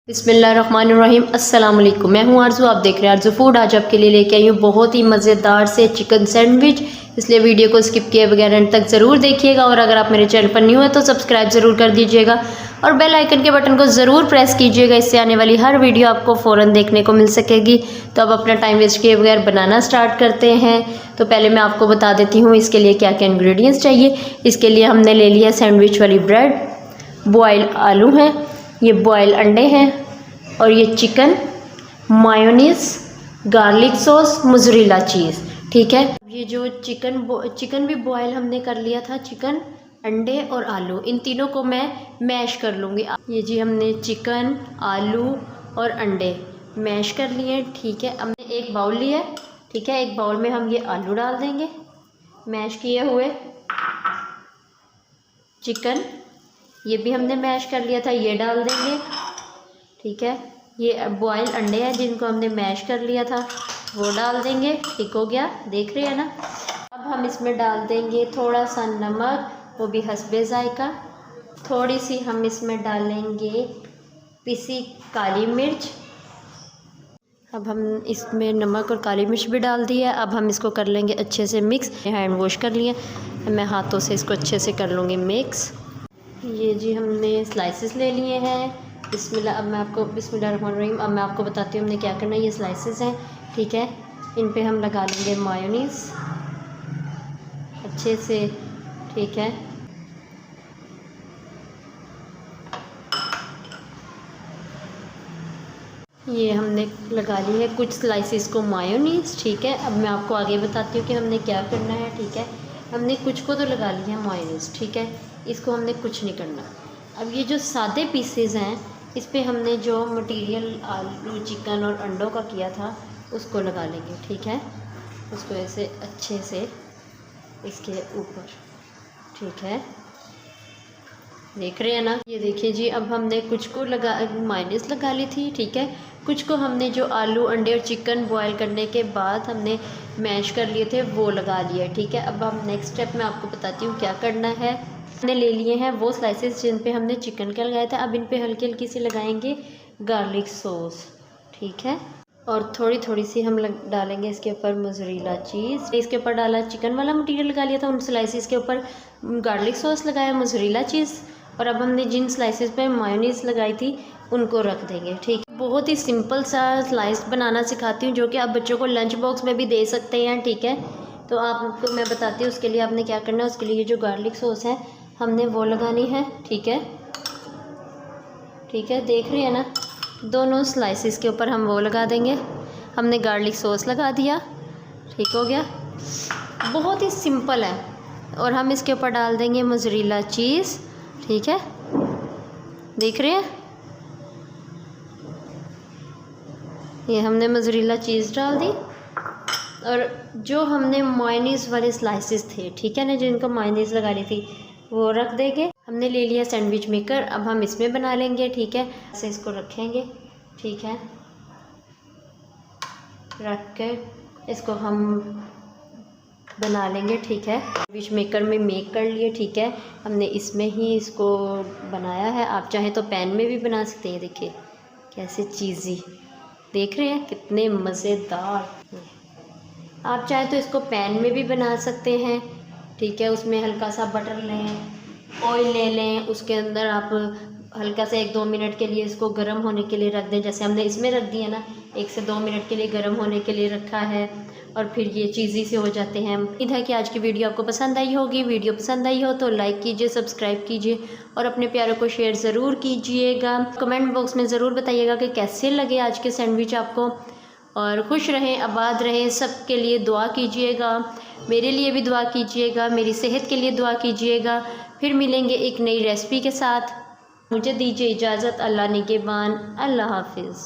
बिस्मिल्लाहिर्रहमानिर्रहीम अस्सलाम वालेकुम। मैं हूं आरज़ू, आप देख रहे हैं आरज़ू फूड। आज आपके लिए लेके आई हूँ बहुत ही मज़ेदार से चिकन सैंडविच, इसलिए वीडियो को स्किप किए बगैर एंड तक ज़रूर देखिएगा। और अगर आप मेरे चैनल पर न्यू है तो सब्सक्राइब ज़रूर कर दीजिएगा और बेल आइकन के बटन को ज़रूर प्रेस कीजिएगा, इससे आने वाली हर वीडियो आपको फ़ौरन देखने को मिल सकेगी। तो अब अपना टाइम वेस्ट किए बगैर बनाना स्टार्ट करते हैं। तो पहले मैं आपको बता देती हूँ इसके लिए क्या क्या इंग्रेडिएंट्स चाहिए। इसके लिए हमने ले लिया सैंडविच वाली ब्रेड, बॉयल आलू हैं, ये बॉयल अंडे हैं और ये chicken, mayonnaise, garlic sauce, mozzarella cheese. ठीक है, ये जो चिकन भी बॉयल हमने कर लिया था। चिकन, अंडे और आलू, इन तीनों को मैं मैश कर लूँगी। ये जी हमने चिकन, आलू और अंडे मैश कर लिए। ठीक है, हमने एक बाउल लिया है। ठीक है, एक बाउल में हम ये आलू डाल देंगे, मैश किए हुए। चिकन, ये भी हमने मैश कर लिया था, ये डाल देंगे। ठीक है, ये बॉयल अंडे हैं जिनको हमने मैश कर लिया था, वो डाल देंगे। ठीक हो गया, देख रहे हैं ना। अब हम इसमें डाल देंगे थोड़ा सा नमक, वो भी हस्बे जायका। थोड़ी सी हम इसमें डालेंगे पिसी काली मिर्च। अब हम इसमें नमक और काली मिर्च भी डाल दी है। अब हम इसको कर लेंगे अच्छे से मिक्स। हैंड वॉश कर लिए, मैं हाथों से इसको अच्छे से कर लूँगी मिक्स। ये जी हमने स्लाइसेस ले लिए हैं। बिस्मिल्लाह। अब मैं आपको बिस्मिल्लाहिर्रहमानिर्रहीम अब मैं आपको बताती हूँ हमने क्या करना है। ये स्लाइसेस हैं, ठीक है, इन पे हम लगा लेंगे मायोनीज़ अच्छे से। ठीक है, ये हमने लगा ली है कुछ स्लाइसेस को मायोनीज़। ठीक है, अब मैं आपको आगे बताती हूँ कि हमने क्या करना है। ठीक है, हमने कुछ को तो लगा लिया है मायोनीज़। ठीक है, इसको हमने कुछ नहीं करना। अब ये जो सादे पीसेस हैं, इस पे हमने जो मटेरियल आलू, चिकन और अंडों का किया था उसको लगा लेंगे। ठीक है, उसको ऐसे अच्छे से इसके ऊपर। ठीक है, देख रहे हैं ना। ये देखिए जी, अब हमने कुछ को मायोनीज़ लगा ली थी। ठीक है, कुछ को हमने जो आलू, अंडे और चिकन बॉयल करने के बाद हमने मैश कर लिए थे वो लगा लिया। ठीक है, अब हम नेक्स्ट स्टेप में आपको बताती हूँ क्या करना है। हमने ले लिए हैं वो स्लाइसेस जिन पे हमने चिकन का लगाया था। अब इन पे हल्की हल्की सी लगाएंगे गार्लिक सॉस। ठीक है, और थोड़ी थोड़ी सी हम डालेंगे इसके ऊपर मोज़रेला चीज़। इसके ऊपर डाला चिकन वाला मटेरियल लगा लिया था, उन स्लाइसेस के ऊपर गार्लिक सॉस लगाया, मोज़रेला चीज़। और अब हमने जिन स्लाइसेस पे मायोनीज़ लगाई थी उनको रख देंगे। ठीक, बहुत ही सिंपल सा स्लाइस बनाना सिखाती हूँ जो कि आप बच्चों को लंच बॉक्स में भी दे सकते हैं। ठीक है, तो आपको मैं बताती हूँ उसके लिए आपने क्या करना है। उसके लिए ये जो गार्लिक सॉस है हमने वो लगानी है। ठीक है, ठीक है, देख रहे हैं ना, दोनों स्लाइसेस के ऊपर हम वो लगा देंगे। हमने गार्लिक सॉस लगा दिया। ठीक हो गया, बहुत ही सिंपल है। और हम इसके ऊपर डाल देंगे मोज़रेला चीज़। ठीक है, देख रहे हैं, ये हमने मोज़रेला चीज़ डाल दी। और जो हमने मायोनीज़ वाले स्लाइसेस थे, ठीक है ना, जिनको मायोनीज़ लगा ली थी, वो रख देंगे। हमने ले लिया सैंडविच मेकर, अब हम इसमें बना लेंगे। ठीक है, ऐसे इसको रखेंगे। ठीक है, रख कर इसको हम बना लेंगे। ठीक है, सैंडविच मेकर में मेक कर लिए। ठीक है, हमने इसमें ही इसको बनाया है। आप चाहें तो पैन में भी बना सकते हैं। देखिए कैसे चीज़ी, देख रहे हैं कितने मज़ेदार। आप चाहें तो इसको पैन में भी बना सकते हैं। ठीक है, उसमें हल्का सा बटर लें, ऑयल ले लें, उसके अंदर आप हल्का सा 1-2 मिनट के लिए इसको गर्म होने के लिए रख दें। जैसे हमने इसमें रख दिया ना, 1 से 2 मिनट के लिए गर्म होने के लिए रखा है, और फिर ये चीज़ी से हो जाते हैं। उम्मीद है कि आज की वीडियो आपको पसंद आई होगी। वीडियो पसंद आई हो तो लाइक कीजिए, सब्सक्राइब कीजिए और अपने प्यारों को शेयर ज़रूर कीजिएगा। कमेंट बॉक्स में ज़रूर बताइएगा कि कैसे लगे आज के सैंडविच आपको। और खुश रहें, आबाद रहें, सबके लिए दुआ कीजिएगा, मेरे लिए भी दुआ कीजिएगा, मेरी सेहत के लिए दुआ कीजिएगा। फिर मिलेंगे एक नई रेसिपी के साथ। मुझे दीजिए इजाज़त। अल्लाह निगहबान। अल्लाह हाफिज़।